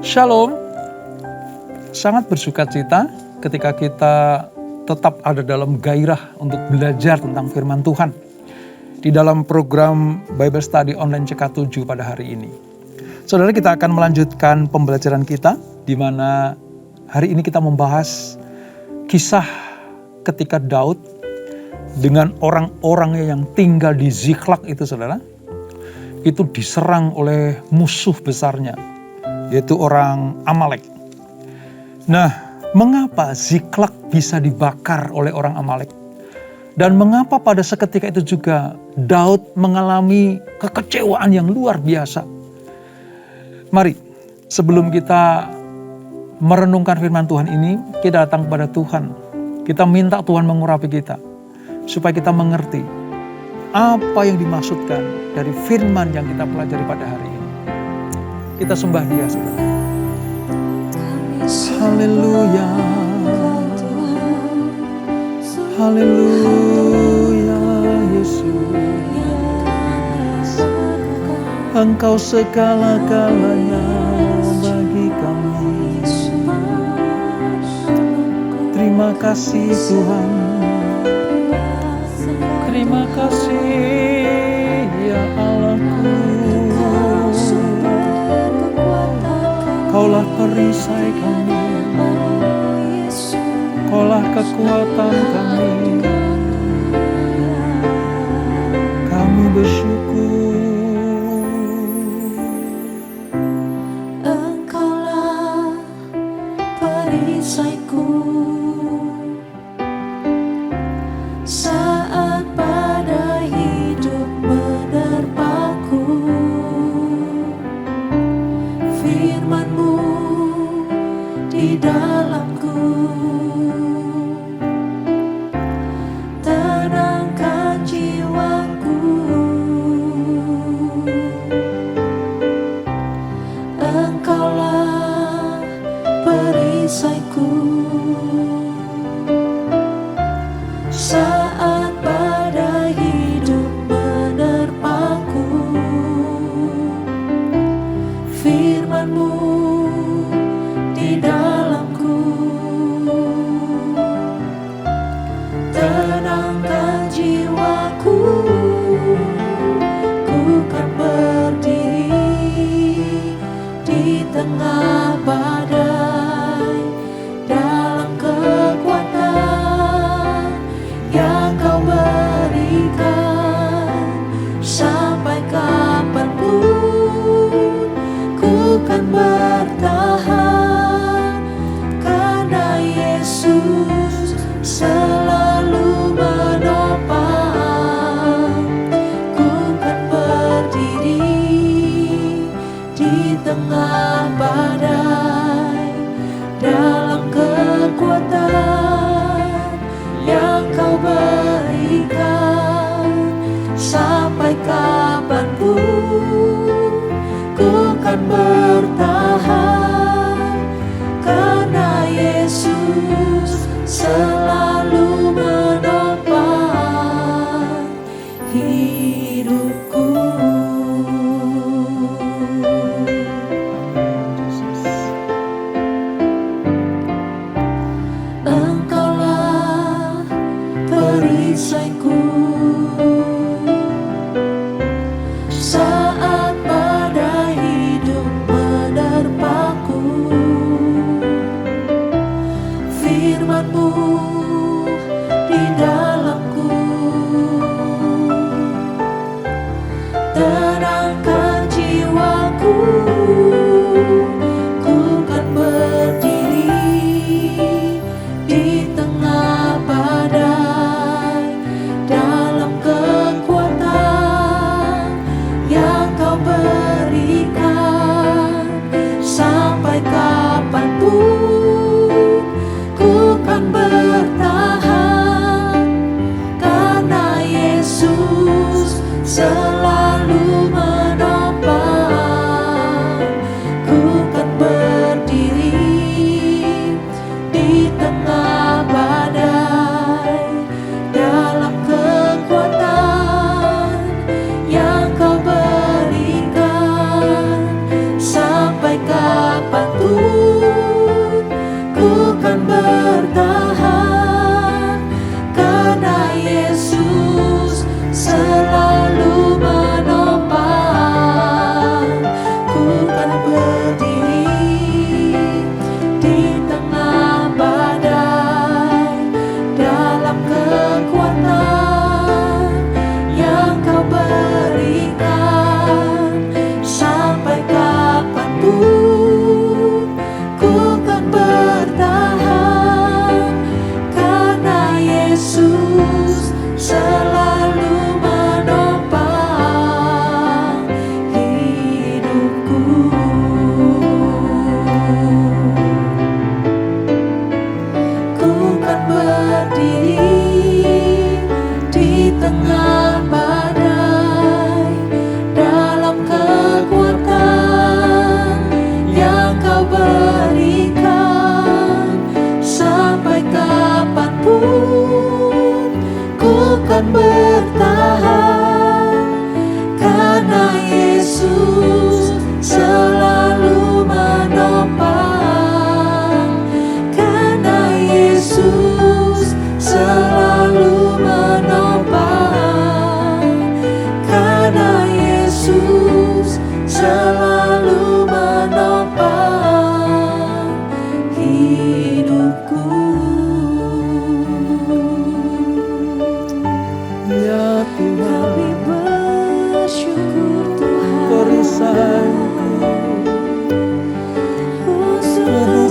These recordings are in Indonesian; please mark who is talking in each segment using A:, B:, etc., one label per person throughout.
A: Shalom, sangat bersukacita ketika kita tetap ada dalam gairah untuk belajar tentang firman Tuhan di dalam program Bible Study Online CK7 pada hari ini. Saudara, kita akan melanjutkan pembelajaran kita di mana hari ini kita membahas kisah ketika Daud dengan orang-orangnya yang tinggal di Ziklag itu, saudara, itu diserang oleh musuh besarnya, yaitu orang Amalek. Nah, mengapa Ziklag bisa dibakar oleh orang Amalek? Dan mengapa pada seketika itu juga Daud mengalami kekecewaan yang luar biasa? Mari, sebelum kita merenungkan firman Tuhan ini, kita datang kepada Tuhan. Kita minta Tuhan mengurapi kita, supaya kita mengerti apa yang dimaksudkan dari firman yang kita pelajari pada hari ini. Kita sembah Dia, saudara. Haleluya, haleluya, Yesus. Engkau segala-galanya bagi kami. Terima kasih Tuhan. Terima kasih ya Allahku. Kaulah perisai kami, Kaulah kekuatan kami. Kami bersyukur.
B: Engkaulah perisaiku saat badai hidup menerpaku. Firman-Mu di dalamku, tenangkan jiwaku. Engkaulah perisaiku saat badai hidup menerpaku. Firman-Mu di dalamku, tenangkan jiwaku. Ku kan berdiri di tengah badai dalam kekuatan yang Kau berikan. Sampai kapanpun ku kan bertahan, karena Yesus selalu menopang. Ku kan berdiri di tengah badai dalam kekuatan yang Kau berikan. Sampai kapanpun ku kan bertahan, karena Yesus selalu menopang hidupku. Engkaulah perisaiku saat badai hidup menerpaku. Firman-Mu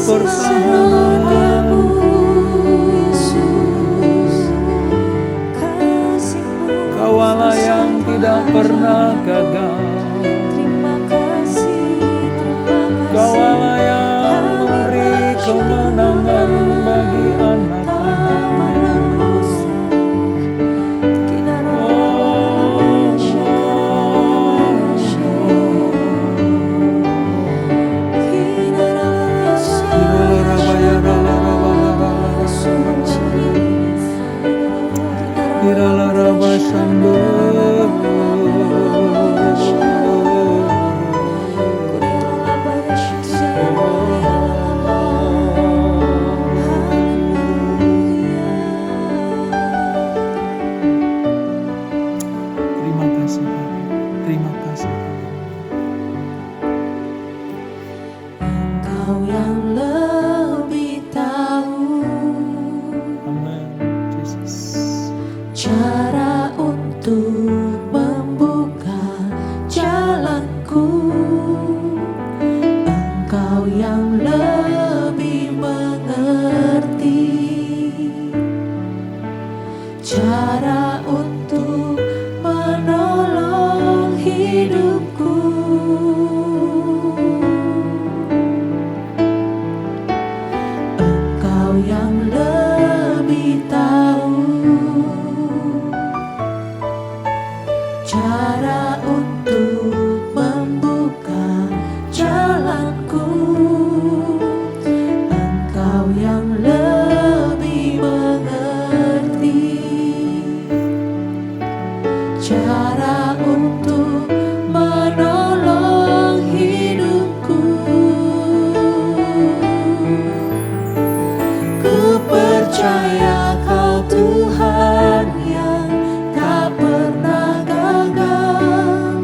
A: pertahanan. Kau Allah yang tidak pernah gagal. Kau Allah yang memberi kemenangan bagi anak-anak-Nya. Terima kasih Bapa, terima kasih.
B: Kau yang lebih tahu
A: Amin, Yesus.
B: cara untuk membuka jalanku. Engkau yang lebih mengerti cara untuk menolong hidupku. Engkau yang lebih tahu cara untuk membuka jalanku. Engkau yang lebih mengerti cara untuk menolong hidupku. Ku percaya Kau Tuhan yang tak pernah gagal,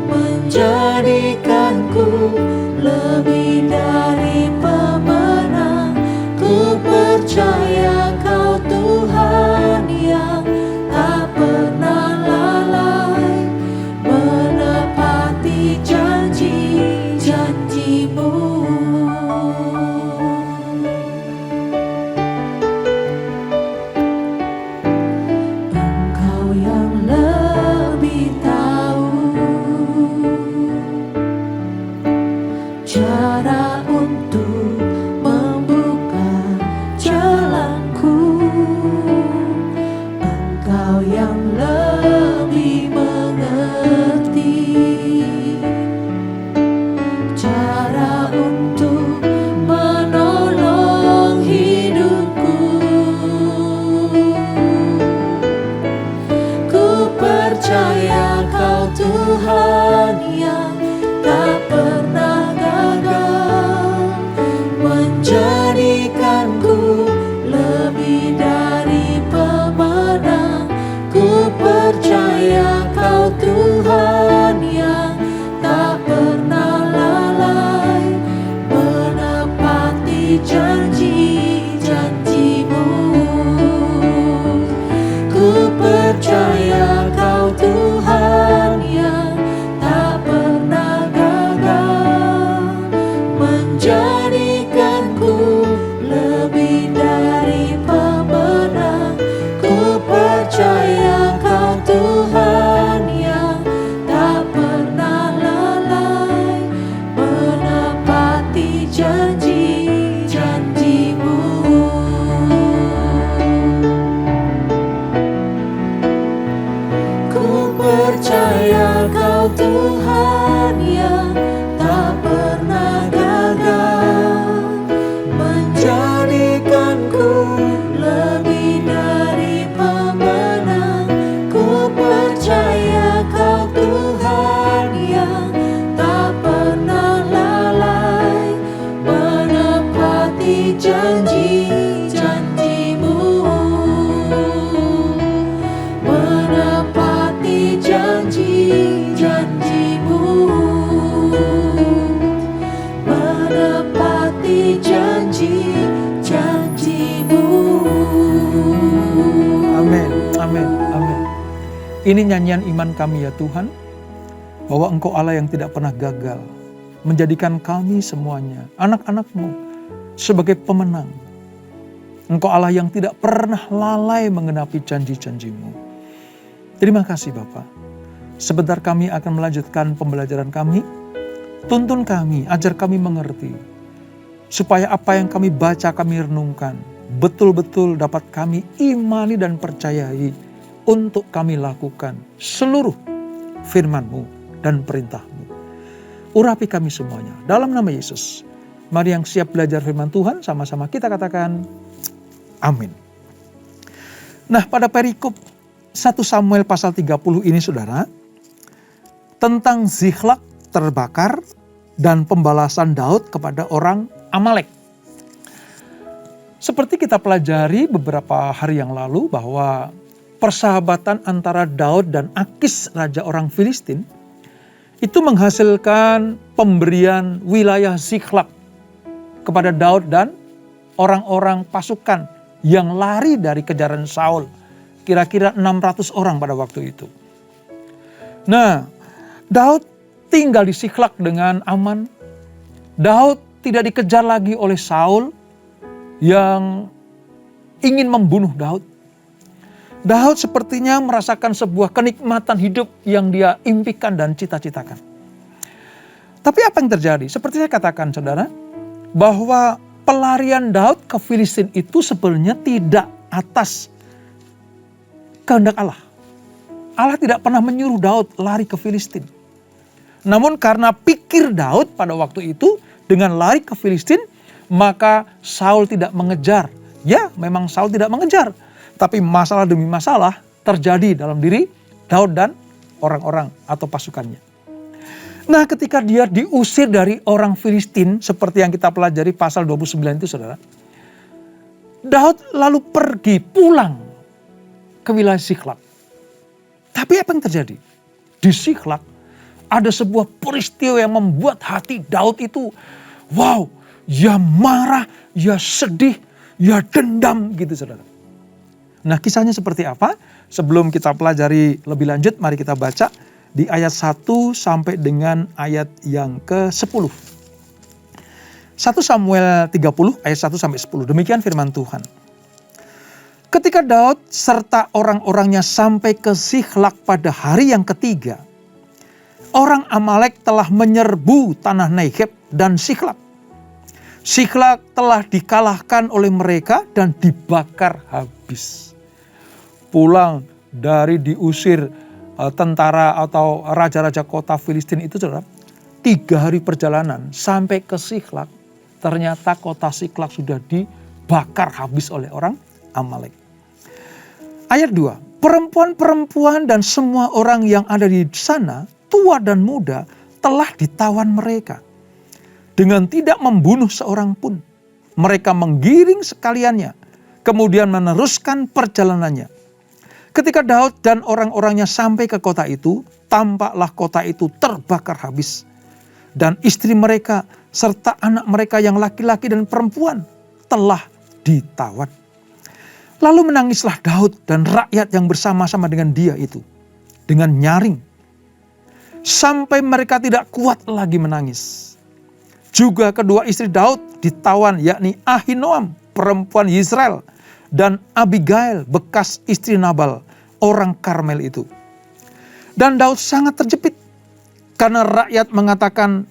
B: menjadikanku lebih dari pemenang. Ku percaya Kau Tuhan yang tak pernah lalai, menepati janji-janji-Mu. Engkau yang lebih tahu cara untuk membuka jalanku. Engkau yang lebih mengerti cara untuk menolong hidupku. Ku percaya Kau Tuhan yang tak pernah gagal, menjadikanku lebih dari pemenang. Ku percaya Kau Tuhan yang tak pernah lalai, menepati janji-janji-Mu. Ku percaya Kau Tuhan yang tak pernah gagal, menjadikanku lebih dari pemenang. Ku percaya Kau Tuhan yang tak pernah lalai, menepati janji-janji-Mu. Ku percaya Kau Tuhan yang tak pernah gagal, menjadikanku lebih dari pemenang. Ku percaya Kau Tuhan yang tak pernah lalai, menepati janji-janji-Mu. Menepati janji-janji-Mu. Menepati janji-janji-Mu.
A: Amin, amin, amin. Ini nyanyian iman kami ya Tuhan, bahwa Engkau Allah yang tidak pernah gagal, menjadikan kami semuanya, anak-anak-Mu, sebagai pemenang. Engkau Allah yang tidak pernah lalai mengenapi janji-janji-Mu. Terima kasih Bapa. Sebentar kami akan melanjutkan pembelajaran kami. Tuntun kami, ajar kami mengerti. Supaya apa yang kami baca, kami renungkan, betul-betul dapat kami imani dan percayai untuk kami lakukan seluruh firman-Mu dan perintah-Mu. Urapi kami semuanya. Dalam nama Yesus. Mari yang siap belajar firman Tuhan, sama-sama kita katakan amin. Nah, pada perikop 1 Samuel pasal 30 ini saudara, tentang Ziklag terbakar dan pembalasan Daud kepada orang Amalek. Seperti kita pelajari beberapa hari yang lalu bahwa persahabatan antara Daud dan Akis, raja orang Filistin, itu menghasilkan pemberian wilayah Ziklag kepada Daud dan orang-orang pasukan yang lari dari kejaran Saul. Kira-kira 600 orang pada waktu itu. Nah, Daud tinggal di Ziklag dengan aman. Daud tidak dikejar lagi oleh Saul yang ingin membunuh Daud. Daud sepertinya merasakan sebuah kenikmatan hidup yang dia impikan dan cita-citakan. Tapi apa yang terjadi? Seperti saya katakan saudara, bahwa pelarian Daud ke Filistin itu sebenarnya tidak atas kehendak Allah. Allah tidak pernah menyuruh Daud lari ke Filistin. Namun karena pikir Daud pada waktu itu dengan lari ke Filistin, maka Saul tidak mengejar. Ya, memang Saul tidak mengejar. Tapi masalah demi masalah terjadi dalam diri Daud dan orang-orang atau pasukannya. Nah, ketika dia diusir dari orang Filistin, seperti yang kita pelajari pasal 29 itu saudara, Daud lalu pergi pulang ke wilayah Ziklag. Tapi apa yang terjadi? Di Ziklag ada sebuah peristiwa yang membuat hati Daud itu, wow, ya marah, ya sedih, ya dendam gitu saudara. Nah, kisahnya seperti apa? Sebelum kita pelajari lebih lanjut, mari kita baca di ayat 1 sampai dengan ayat yang ke-10. 1 Samuel 30 ayat 1 sampai 10. Demikian firman Tuhan. Ketika Daud serta orang-orangnya sampai ke Ziklag pada hari yang ketiga, orang Amalek telah menyerbu tanah Negeb dan Ziklag. Ziklag telah dikalahkan oleh mereka dan dibakar habis. Pulang dari diusir tentara atau raja-raja kota Filistin itu saudara, 3 hari perjalanan sampai ke Ziklag, ternyata kota Ziklag sudah dibakar habis oleh orang Amalek. Ayat 2, perempuan-perempuan dan semua orang yang ada di sana, tua dan muda, telah ditawan mereka. Dengan tidak membunuh seorang pun, mereka menggiring sekaliannya, kemudian meneruskan perjalanannya. Ketika Daud dan orang-orangnya sampai ke kota itu, tampaklah kota itu terbakar habis. Dan istri mereka serta anak mereka yang laki-laki dan perempuan telah ditawan. Lalu menangislah Daud dan rakyat yang bersama-sama dengan dia itu, dengan nyaring. Sampai mereka tidak kuat lagi menangis. Juga kedua istri Daud ditawan, yakni Ahinoam, perempuan Yisrael, dan Abigail, bekas istri Nabal, orang Karmel itu. Dan Daud sangat terjepit karena rakyat mengatakan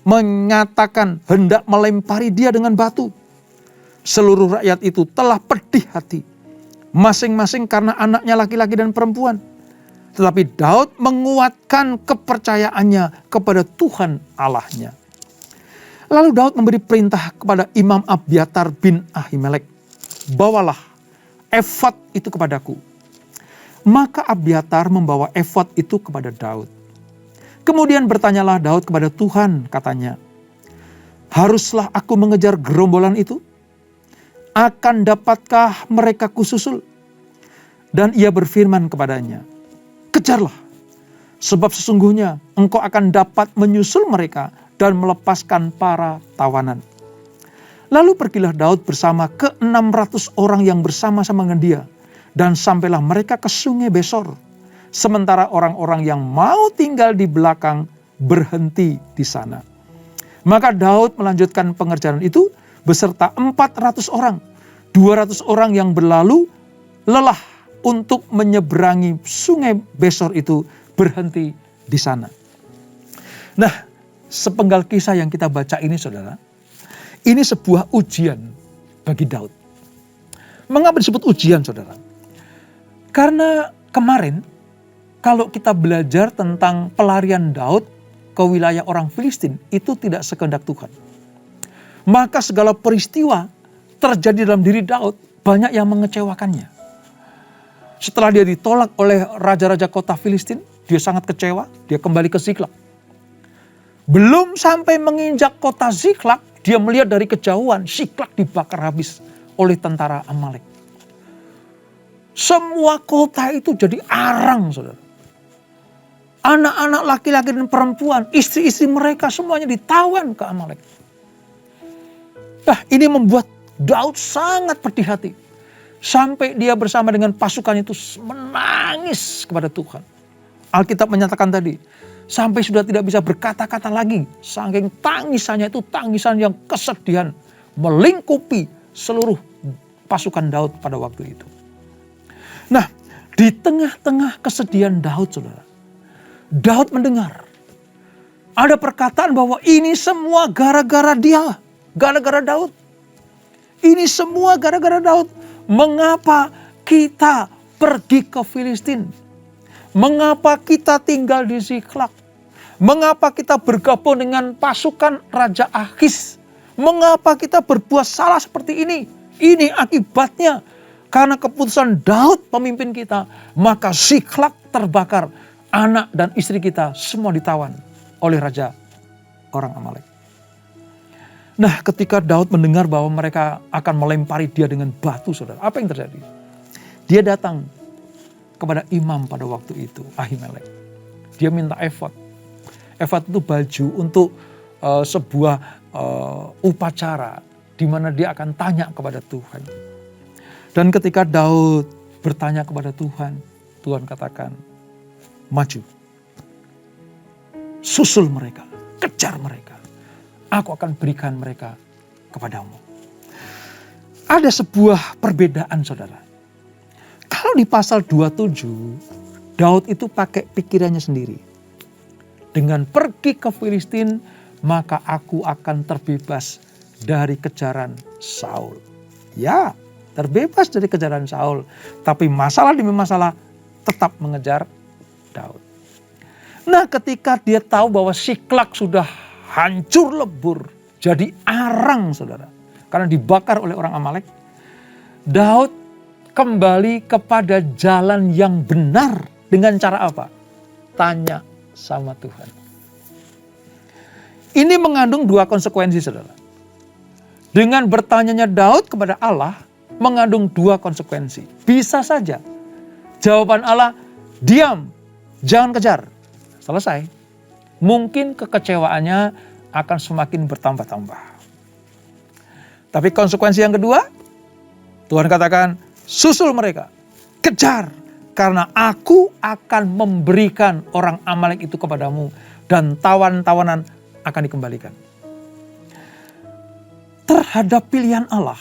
A: hendak melempari dia dengan batu. Seluruh rakyat itu telah pedih hati, masing-masing karena anaknya laki-laki dan perempuan. Tetapi Daud menguatkan kepercayaannya kepada Tuhan Allahnya. Lalu Daud memberi perintah kepada Imam Abiatar bin Ahimelek, bawalah efod itu kepadaku. Maka Abiatar membawa efod itu kepada Daud. Kemudian bertanyalah Daud kepada Tuhan, katanya, haruslah aku mengejar gerombolan itu? Akan dapatkah mereka kususul? Dan ia berfirman kepadanya, kejarlah, sebab sesungguhnya engkau akan dapat menyusul mereka dan melepaskan para tawanan. Lalu pergilah Daud bersama ke-600 orang yang bersama-sama dengan dia, dan sampailah mereka ke sungai Besor, sementara orang-orang yang mau tinggal di belakang berhenti di sana. Maka Daud melanjutkan pengerjaan itu, beserta 400 orang. 200 orang yang berlalu lelah untuk menyeberangi sungai Besor itu berhenti di sana. Nah, sepenggal kisah yang kita baca ini saudara, ini sebuah ujian bagi Daud. Mengapa disebut ujian saudara? Karena kemarin kalau kita belajar tentang pelarian Daud ke wilayah orang Filistin, itu tidak sekehendak Tuhan. Maka segala peristiwa terjadi dalam diri Daud banyak yang mengecewakannya. Setelah dia ditolak oleh raja-raja kota Filistin, dia sangat kecewa, dia kembali ke Ziklag. Belum sampai menginjak kota Ziklag, dia melihat dari kejauhan Ziklag dibakar habis oleh tentara Amalek. Semua kota itu jadi arang, saudara. Anak-anak laki-laki dan perempuan, istri-istri mereka semuanya ditawan ke Amalek. Nah, ini membuat Daud sangat pedih hati. Sampai dia bersama dengan pasukan itu menangis kepada Tuhan. Alkitab menyatakan tadi, sampai sudah tidak bisa berkata-kata lagi. Saking tangisannya itu tangisan yang kesedihan melingkupi seluruh pasukan Daud pada waktu itu. Nah, di tengah-tengah kesedihan Daud, saudara, Daud mendengar ada perkataan bahwa ini semua gara-gara dia, gara-gara Daud. Ini semua gara-gara Daud. Mengapa kita pergi ke Filistin? Mengapa kita tinggal di Ziklag? Mengapa kita bergabung dengan pasukan Raja Akhis? Mengapa kita berbuat salah seperti ini? Ini akibatnya. Karena keputusan Daud pemimpin kita, maka Ziklag terbakar. Anak dan istri kita semua ditawan oleh raja orang Amalek. Nah, ketika Daud mendengar bahwa mereka akan melempari dia dengan batu, saudara, apa yang terjadi? Dia datang kepada imam pada waktu itu, Ahimelek. Dia minta efod. Efod itu baju untuk sebuah upacara di mana dia akan tanya kepada Tuhan. Dan ketika Daud bertanya kepada Tuhan, Tuhan katakan, maju, susul mereka, kejar mereka. Aku akan berikan mereka kepadamu. Ada sebuah perbedaan, saudara. Kalau di pasal 27, Daud itu pakai pikirannya sendiri. Dengan pergi ke Filistin, maka aku akan terbebas dari kejaran Saul. Ya, terbebas dari kejaran Saul. Tapi masalah demi masalah tetap mengejar Daud. Nah, ketika dia tahu bahwa Ziklag sudah hancur lebur, jadi arang, saudara, karena dibakar oleh orang Amalek, Daud kembali kepada jalan yang benar dengan cara apa? Tanya sama Tuhan. Ini mengandung dua konsekuensi, saudara. Dengan bertanyanya Daud kepada Allah mengandung dua konsekuensi. Bisa saja jawaban Allah, diam, jangan kejar, selesai. Mungkin kekecewaannya akan semakin bertambah-tambah. Tapi konsekuensi yang kedua, Tuhan katakan, susul mereka, kejar, karena aku akan memberikan orang Amalek itu kepadamu, dan tawan-tawanan akan dikembalikan. Terhadap pilihan Allah,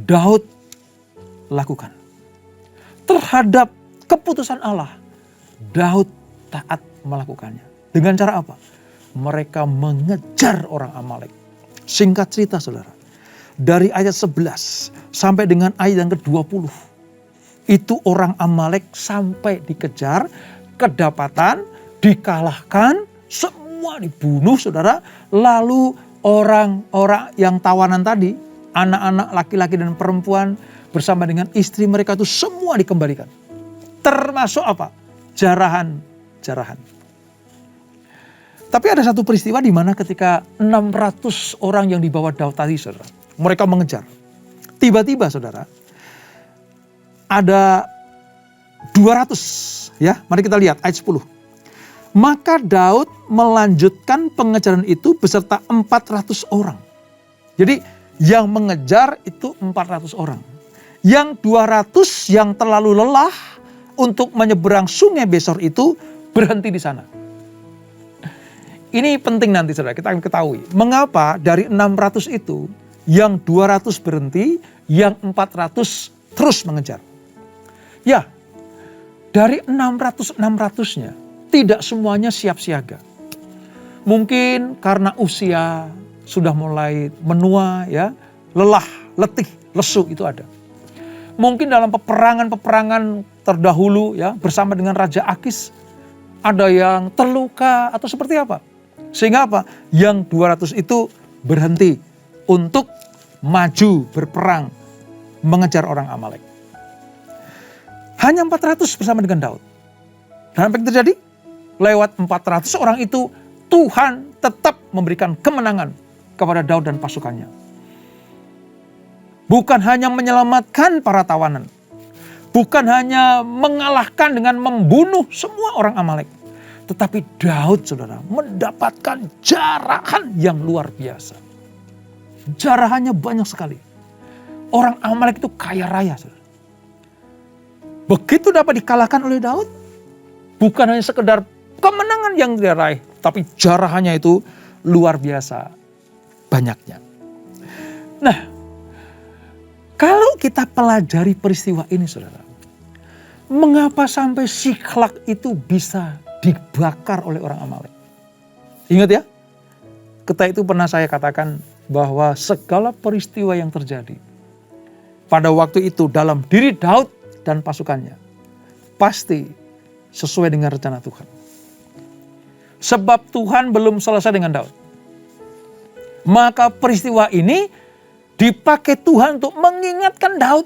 A: Daud lakukan. Terhadap keputusan Allah, Daud taat melakukannya. Dengan cara apa? Mereka mengejar orang Amalek. Singkat cerita, saudara, dari ayat 11 sampai dengan ayat yang ke-20, itu orang Amalek sampai dikejar, kedapatan, dikalahkan, semua dibunuh, saudara. Lalu orang-orang yang tawanan tadi, anak-anak laki-laki dan perempuan bersama dengan istri mereka itu semua dikembalikan. Termasuk apa? Jarahan. Tapi ada satu peristiwa di mana ketika 600 orang yang dibawa Daud tadi, saudara, mereka mengejar. Tiba-tiba, saudara, ada 200, ya. Mari kita lihat ayat 10. Maka Daud melanjutkan pengejaran itu beserta 400 orang. Jadi yang mengejar itu 400 orang. Yang 200 yang terlalu lelah untuk menyeberang sungai Besor itu berhenti di sana. Ini penting nanti saudara, kita akan ketahui. Mengapa dari 600 itu, yang 200 berhenti, yang 400 terus mengejar. Ya, dari 600-600-nya, tidak semuanya siap siaga. Mungkin karena usia sudah mulai menua, ya, lelah, letih, lesu itu ada. Mungkin dalam peperangan-peperangan terdahulu, ya, bersama dengan Raja Akis, ada yang terluka atau seperti apa. Sehingga apa? Yang 200 itu berhenti untuk maju berperang mengejar orang Amalek. Hanya 400 bersama dengan Daud. Dan apa yang terjadi? Lewat 400 orang itu Tuhan tetap memberikan kemenangan kepada Daud dan pasukannya. Bukan hanya menyelamatkan para tawanan. Bukan hanya mengalahkan dengan membunuh semua orang Amalek. Tetapi Daud, saudara, mendapatkan jarahan yang luar biasa. Jarahannya banyak sekali. Orang Amalek itu kaya raya, saudara. Begitu dapat dikalahkan oleh Daud, bukan hanya sekedar kemenangan yang dia raih, tapi jarahannya itu luar biasa banyaknya. Nah, kalau kita pelajari peristiwa ini, saudara, mengapa sampai Siklag itu bisa dibakar oleh orang Amalek? Ingat ya, ketika itu pernah saya katakan bahwa segala peristiwa yang terjadi pada waktu itu dalam diri Daud dan pasukannya pasti sesuai dengan rencana Tuhan. Sebab Tuhan belum selesai dengan Daud. Maka peristiwa ini dipakai Tuhan untuk mengingatkan Daud.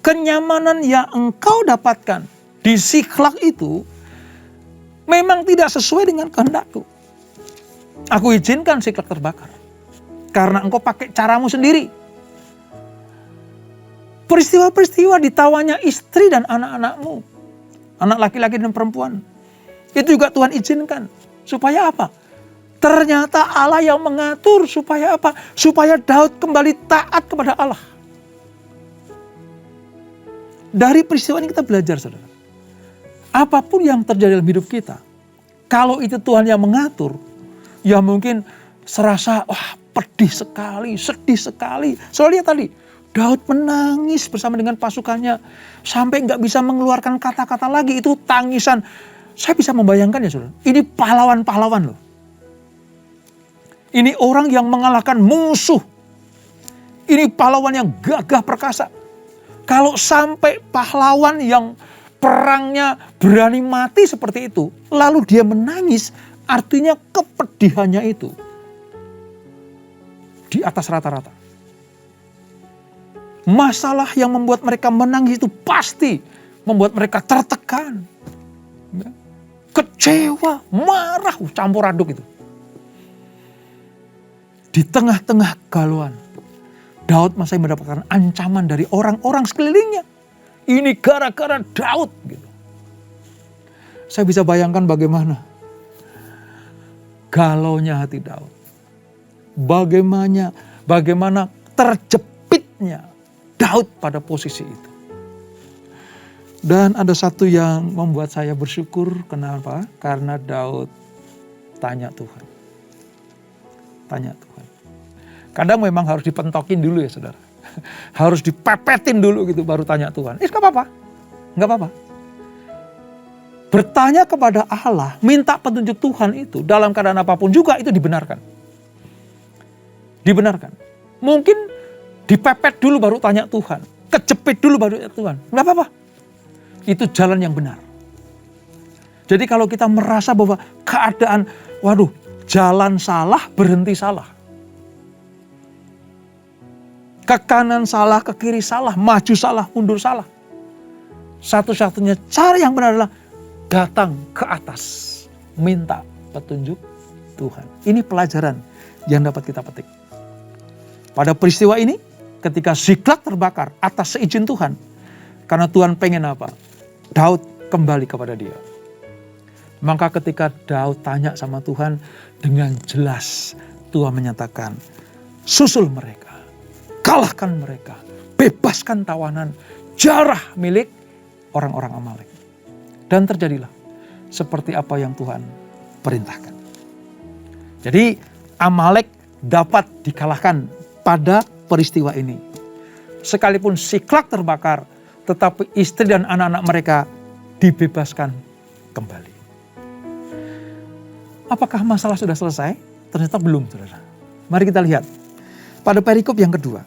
A: Kenyamanan yang engkau dapatkan di Siklag itu memang tidak sesuai dengan kehendakku. Aku izinkan Siklag terbakar. Karena engkau pakai caramu sendiri. Peristiwa-peristiwa ditawanya istri dan anak-anakmu. Anak laki-laki dan perempuan. Itu juga Tuhan izinkan. Supaya apa? Ternyata Allah yang mengatur. Supaya apa? Supaya Daud kembali taat kepada Allah. Dari peristiwa ini kita belajar, saudara. Apapun yang terjadi dalam hidup kita, kalau itu Tuhan yang mengatur, ya mungkin serasa, wah pedih sekali, sedih sekali. Soalnya tadi, Daud menangis bersama dengan pasukannya, sampai nggak bisa mengeluarkan kata-kata lagi, itu tangisan. Saya bisa membayangkan ya saudara, ini pahlawan-pahlawan loh. Ini orang yang mengalahkan musuh. Ini pahlawan yang gagah perkasa. Kalau sampai pahlawan yang perangnya berani mati seperti itu, lalu dia menangis, artinya kepedihannya itu di atas rata-rata. Masalah yang membuat mereka menangis itu pasti membuat mereka tertekan, kecewa, marah, campur aduk itu. Di tengah-tengah galauan, Daud masih mendapatkan ancaman dari orang-orang sekelilingnya. Ini gara-gara Daud. Gitu. Saya bisa bayangkan bagaimana galaunya hati Daud. Bagaimana terjepitnya Daud pada posisi itu. Dan ada satu yang membuat saya bersyukur. Kenapa? Karena Daud tanya Tuhan. Tanya Tuhan. Kadang memang harus dipentokin dulu ya saudara. Harus dipepetin dulu gitu baru tanya Tuhan. Gak apa-apa. Gak apa-apa. Bertanya kepada Allah, minta petunjuk Tuhan itu dalam keadaan apapun juga itu dibenarkan. Dibenarkan. Mungkin dipepet dulu baru tanya Tuhan. Kejepit dulu baru tanya Tuhan. Gak apa-apa. Itu jalan yang benar. Jadi kalau kita merasa bahwa keadaan, jalan salah, berhenti salah. Ke kanan salah, ke kiri salah, maju salah, mundur salah. Satu-satunya cara yang benar adalah datang ke atas. Minta petunjuk Tuhan. Ini pelajaran yang dapat kita petik. Pada peristiwa ini, ketika Siklag terbakar atas seizin Tuhan. Karena Tuhan pengen apa? Daud kembali kepada dia. Maka ketika Daud tanya sama Tuhan, dengan jelas Tuhan menyatakan, susul mereka. Kalahkan mereka, bebaskan tawanan, jarah milik orang-orang Amalek. Dan terjadilah seperti apa yang Tuhan perintahkan. Jadi Amalek dapat dikalahkan pada peristiwa ini. Sekalipun Siklak terbakar, tetapi istri dan anak-anak mereka dibebaskan kembali. Apakah masalah sudah selesai? Ternyata belum, saudara. Mari kita lihat pada perikop yang kedua.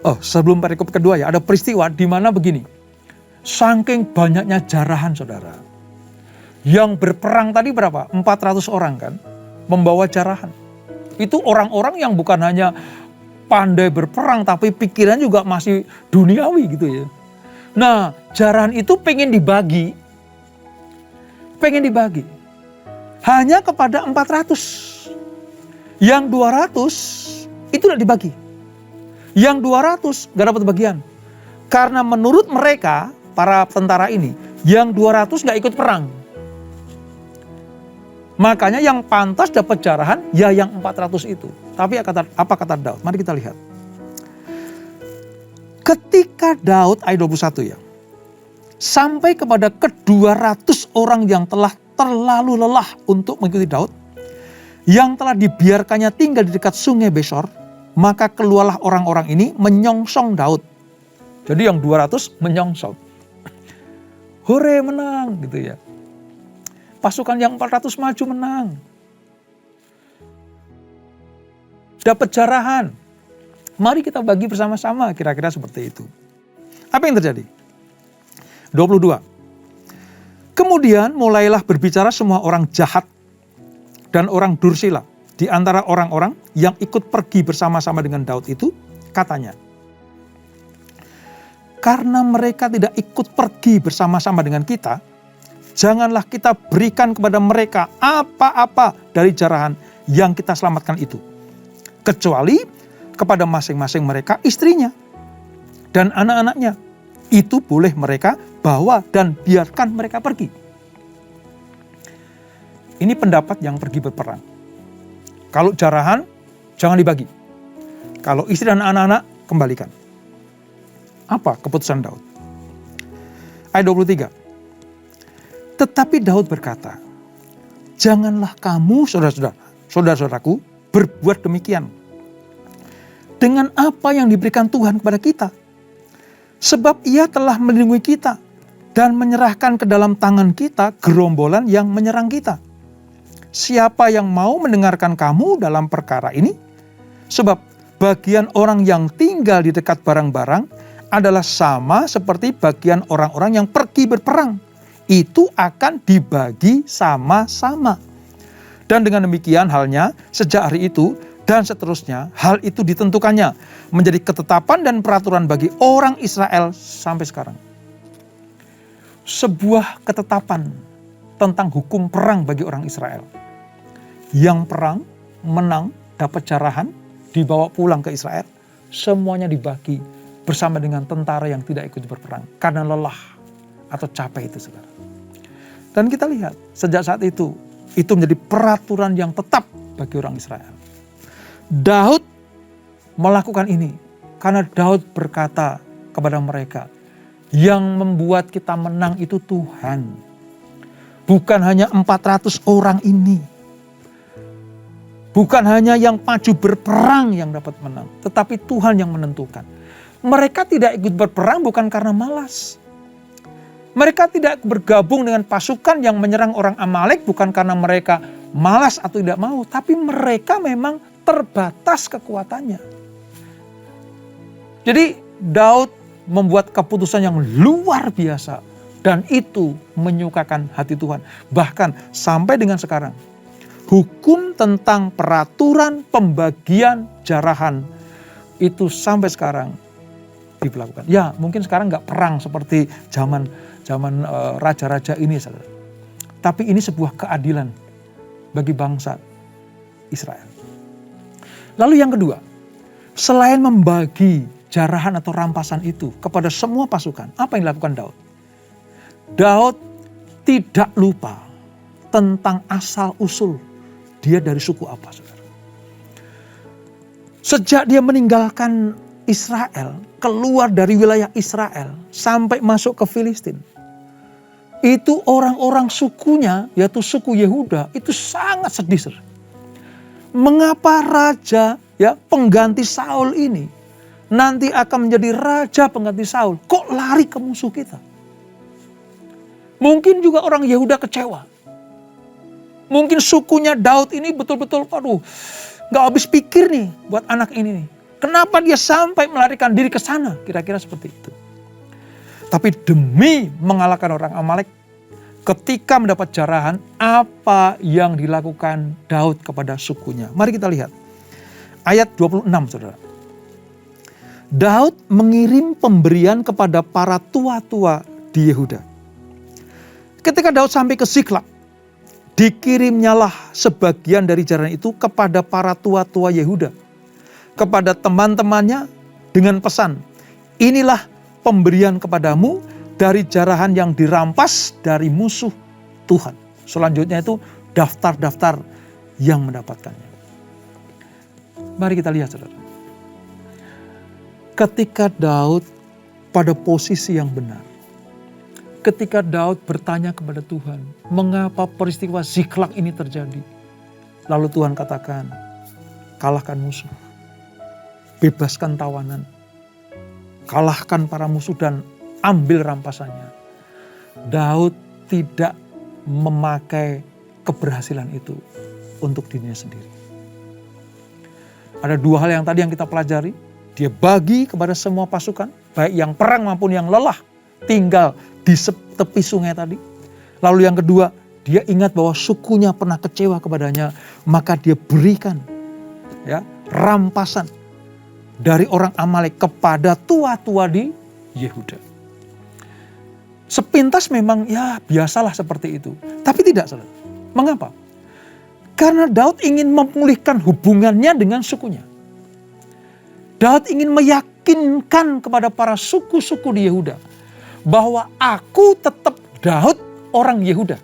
A: Sebelum perikop kedua ya, ada peristiwa di mana begini. Saking banyaknya jarahan, saudara. Yang berperang tadi berapa? 400 orang kan, membawa jarahan. Itu orang-orang yang bukan hanya pandai berperang, tapi pikiran juga masih duniawi gitu ya. Nah, jarahan itu pengen dibagi. Hanya kepada 400. Yang 200 itu tidak dibagi. Yang 200 gak dapat bagian. Karena menurut mereka, para tentara ini, yang 200 gak ikut perang. Makanya yang pantas dapat jarahan, ya yang 400 itu. Tapi apa kata Daud? Mari kita lihat. Ketika Daud, ayat 21 ya, sampai kepada ke-200 orang yang telah terlalu lelah untuk mengikuti Daud, yang telah dibiarkannya tinggal di dekat sungai Besor, maka keluarlah orang-orang ini menyongsong Daud. Jadi yang 200 menyongsong. Hore, menang gitu ya. Pasukan yang 400 maju menang. Dapat jarahan. Mari kita bagi bersama-sama, kira-kira seperti itu. Apa yang terjadi? 22. Kemudian mulailah berbicara semua orang jahat dan orang dursila di antara orang-orang yang ikut pergi bersama-sama dengan Daud itu, katanya, karena mereka tidak ikut pergi bersama-sama dengan kita, janganlah kita berikan kepada mereka apa-apa dari jarahan yang kita selamatkan itu. Kecuali kepada masing-masing mereka istrinya dan anak-anaknya. Itu boleh mereka bawa dan biarkan mereka pergi. Ini pendapat yang pergi berperang. Kalau jarahan, jangan dibagi. Kalau istri dan anak-anak, kembalikan. Apa keputusan Daud? Ayat 23. Tetapi Daud berkata, janganlah kamu saudara-saudaraku berbuat demikian. Dengan apa yang diberikan Tuhan kepada kita. Sebab ia telah melindungi kita dan menyerahkan ke dalam tangan kita gerombolan yang menyerang kita. Siapa yang mau mendengarkan kamu dalam perkara ini? Sebab bagian orang yang tinggal di dekat barang-barang adalah sama seperti bagian orang-orang yang pergi berperang. Itu akan dibagi sama-sama. Dan dengan demikian halnya sejak hari itu dan seterusnya hal itu ditentukannya menjadi ketetapan dan peraturan bagi orang Israel sampai sekarang. Sebuah ketetapan tentang hukum perang bagi orang Israel. Yang perang, menang, dapat jarahan, dibawa pulang ke Israel, semuanya dibagi bersama dengan tentara yang tidak ikut berperang karena lelah atau capek itu, saudara. Dan kita lihat sejak saat itu menjadi peraturan yang tetap bagi orang Israel. Daud melakukan ini karena Daud berkata kepada mereka, yang membuat kita menang itu Tuhan. Bukan hanya 400 orang ini. Bukan hanya yang maju berperang yang dapat menang, tetapi Tuhan yang menentukan. Mereka tidak ikut berperang bukan karena malas. Mereka tidak bergabung dengan pasukan yang menyerang orang Amalek bukan karena mereka malas atau tidak mau, tapi mereka memang terbatas kekuatannya. Jadi Daud membuat keputusan yang luar biasa dan itu menyukakan hati Tuhan. Bahkan sampai dengan sekarang, hukum tentang peraturan pembagian jarahan itu sampai sekarang diberlakukan. Ya, mungkin sekarang nggak perang seperti zaman raja-raja ini, saudara. Tapi ini sebuah keadilan bagi bangsa Israel. Lalu yang kedua, selain membagi jarahan atau rampasan itu kepada semua pasukan, apa yang dilakukan Daud? Daud tidak lupa tentang asal-usul dia dari suku apa, saudara. Sejak dia meninggalkan Israel, keluar dari wilayah Israel, sampai masuk ke Filistin, itu orang-orang sukunya, yaitu suku Yehuda, itu sangat sedih. Saudara. Mengapa raja, ya, pengganti Saul ini nanti akan menjadi raja pengganti Saul? Kok lari ke musuh kita? Mungkin juga orang Yehuda kecewa. Mungkin sukunya Daud ini betul-betul, aduh, gak habis pikir nih buat anak ini nih. Kenapa dia sampai melarikan diri ke sana? Kira-kira seperti itu. Tapi demi mengalahkan orang Amalek, ketika mendapat jarahan, apa yang dilakukan Daud kepada sukunya? Mari kita lihat. Ayat 26, saudara. Daud mengirim pemberian kepada para tua-tua di Yehuda. Ketika Daud sampai ke Siklag, dikirimnyalah sebagian dari jarahan itu kepada para tua-tua Yehuda, kepada teman-temannya dengan pesan, inilah pemberian kepadamu dari jarahan yang dirampas dari musuh Tuhan. Selanjutnya itu daftar-daftar yang mendapatkannya. Mari kita lihat, saudara. Ketika Daud pada posisi yang benar, ketika Daud bertanya kepada Tuhan, mengapa peristiwa Siklag ini terjadi? Lalu Tuhan katakan, kalahkan musuh, bebaskan tawanan, kalahkan para musuh dan ambil rampasannya. Daud tidak memakai keberhasilan itu untuk dirinya sendiri. Ada dua hal yang tadi yang kita pelajari. Dia bagi kepada semua pasukan, baik yang perang maupun yang lelah, tinggal di tepi sungai tadi. Lalu yang kedua, dia ingat bahwa sukunya pernah kecewa kepadanya, maka dia berikan, ya, rampasan dari orang Amalek kepada tua-tua di Yehuda. Sepintas memang ya biasalah seperti itu. Tapi tidak, saudara. Mengapa? Karena Daud ingin memulihkan hubungannya dengan sukunya. Daud ingin meyakinkan kepada para suku-suku di Yehuda bahwa aku tetap Daud orang Yehuda.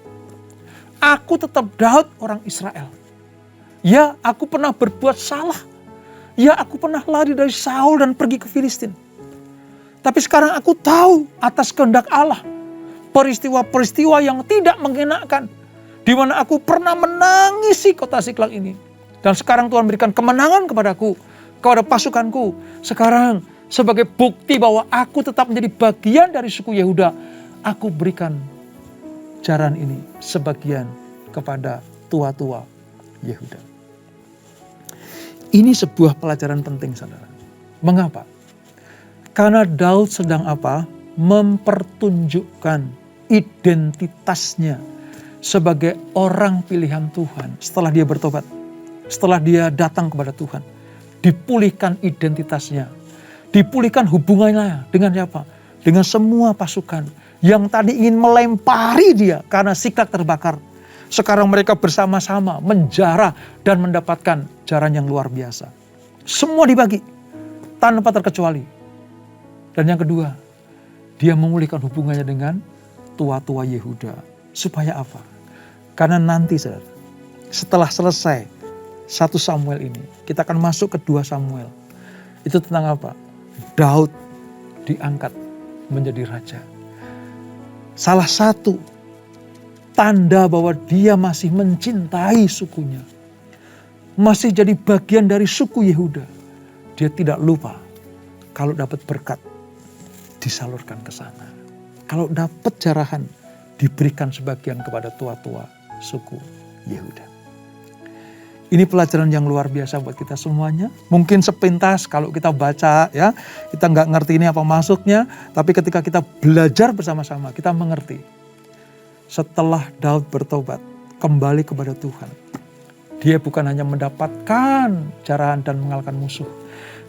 A: Aku tetap Daud orang Israel. Ya, aku pernah berbuat salah. Ya, aku pernah lari dari Saul dan pergi ke Filistin. Tapi sekarang aku tahu atas kehendak Allah, peristiwa-peristiwa yang tidak mengenakan, di mana aku pernah menangisi kota Siklag ini. Dan sekarang Tuhan berikan kemenangan kepadaku, kepada pasukanku. Sekarang sebagai bukti bahwa aku tetap menjadi bagian dari suku Yehuda, aku berikan jarahan ini sebagian kepada tua-tua Yehuda. Ini sebuah pelajaran penting, saudara. Mengapa? Karena Daud sedang apa? Mempertunjukkan identitasnya sebagai orang pilihan Tuhan setelah dia bertobat, setelah dia datang kepada Tuhan. Dipulihkan identitasnya, dipulihkan hubungannya dengan siapa? Dengan semua pasukan yang tadi ingin melempari dia karena Siklag terbakar. Sekarang mereka bersama-sama menjarah dan mendapatkan jarahan yang luar biasa. Semua dibagi tanpa terkecuali. Dan yang kedua, dia memulihkan hubungannya dengan tua-tua Yehuda. Supaya apa? Karena nanti, saudara, setelah selesai 1 Samuel ini, kita akan masuk ke 2 Samuel. Itu tentang apa? Daud diangkat menjadi raja. Salah satu tanda bahwa dia masih mencintai sukunya, masih jadi bagian dari suku Yehuda. Dia tidak lupa kalau dapat berkat disalurkan ke sana. Kalau dapat jarahan diberikan sebagian kepada tua-tua suku Yehuda. Ini pelajaran yang luar biasa buat kita semuanya. Mungkin sepintas kalau kita baca, ya, kita nggak ngerti ini apa maksudnya. Tapi ketika kita belajar bersama-sama, kita mengerti. Setelah Daud bertobat, kembali kepada Tuhan, dia bukan hanya mendapatkan jarahan dan mengalahkan musuh,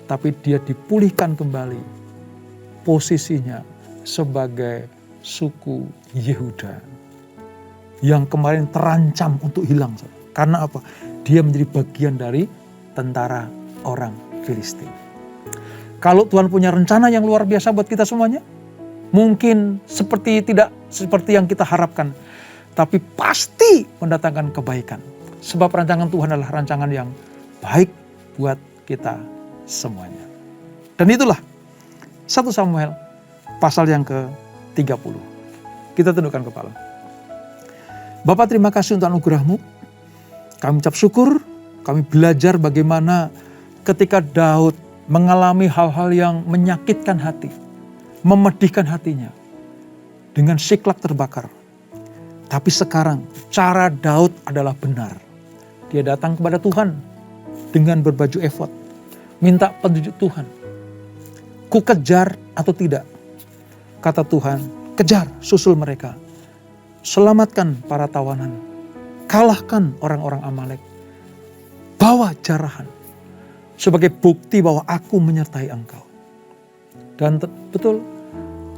A: tapi dia dipulihkan kembali posisinya sebagai suku Yehuda yang kemarin terancam untuk hilang. Karena apa? Dia menjadi bagian dari tentara orang Filistin. Kalau Tuhan punya rencana yang luar biasa buat kita semuanya, mungkin tidak seperti yang kita harapkan, tapi pasti mendatangkan kebaikan. Sebab rancangan Tuhan adalah rancangan yang baik buat kita semuanya. Dan itulah 1 Samuel pasal yang ke-30. Kita tundukkan kepala. Bapa, terima kasih untuk anugerah-Mu. Kami ucap syukur, kami belajar bagaimana ketika Daud mengalami hal-hal yang menyakitkan hati, memedihkan hatinya dengan Siklak terbakar. Tapi sekarang cara Daud adalah benar. Dia datang kepada Tuhan dengan berbaju efod, minta petunjuk Tuhan. Ku kejar atau tidak? Kata Tuhan, kejar, susul mereka. Selamatkan para tawanan. Kalahkan orang-orang Amalek. Bawa jarahan. Sebagai bukti bahwa aku menyertai engkau. Dan betul,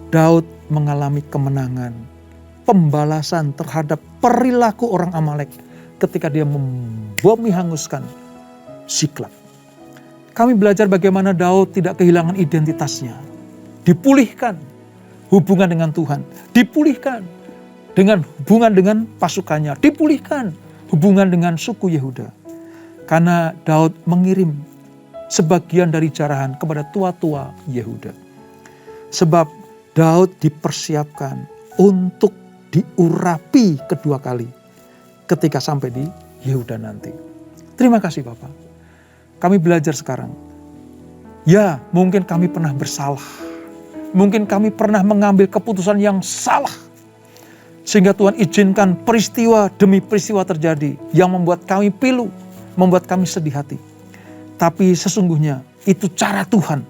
A: Daud mengalami kemenangan. Pembalasan terhadap perilaku orang Amalek ketika dia membumi hanguskan Siklak. Kami belajar bagaimana Daud tidak kehilangan identitasnya. Dipulihkan hubungan dengan Tuhan. Dipulihkan dengan hubungan dengan pasukannya. Dipulihkan hubungan dengan suku Yehuda. Karena Daud mengirim sebagian dari jarahan kepada tua-tua Yehuda. Sebab Daud dipersiapkan untuk diurapi kedua kali ketika sampai di Yehuda nanti. Terima kasih Bapak. Kami belajar sekarang. Ya, mungkin kami pernah bersalah. Mungkin kami pernah mengambil keputusan yang salah. Sehingga Tuhan izinkan peristiwa demi peristiwa terjadi yang membuat kami pilu, membuat kami sedih hati. Tapi sesungguhnya itu cara Tuhan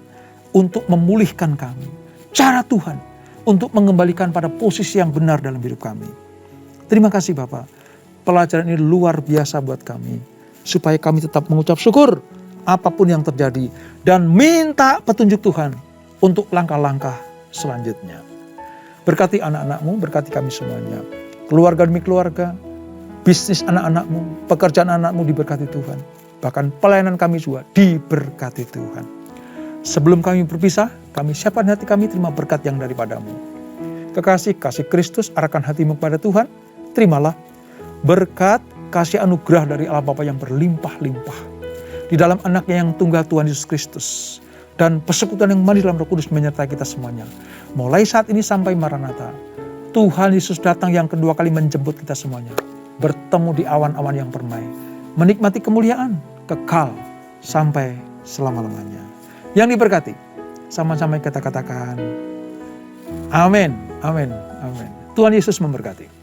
A: untuk memulihkan kami. Cara Tuhan untuk mengembalikan pada posisi yang benar dalam hidup kami. Terima kasih Bapak. Pelajaran ini luar biasa buat kami. Supaya kami tetap mengucap syukur apapun yang terjadi. Dan minta petunjuk Tuhan untuk langkah-langkah selanjutnya. Berkati anak-anak-Mu, berkati kami semuanya. Keluarga demi keluarga, bisnis anak-anak-Mu, pekerjaan anak-Mu diberkati Tuhan. Bahkan pelayanan kami juga diberkati Tuhan. Sebelum kami berpisah, kami siapkan hati kami terima berkat yang daripada-Mu. Kekasih, kasih Kristus, arahkan hatimu kepada Tuhan. Terimalah berkat, kasih anugerah dari Allah Bapa yang berlimpah-limpah. Di dalam anaknya yang tunggal Tuhan Yesus Kristus. Dan persekutuan yang manis dalam Roh Kudus menyertai kita semuanya. Mulai saat ini sampai Maranatha. Tuhan Yesus datang yang kedua kali menjemput kita semuanya. Bertemu di awan-awan yang permai. Menikmati kemuliaan kekal sampai selama-lamanya. Yang diberkati. Sama-sama kita katakan. Amin, amin, amin. Tuhan Yesus memberkati.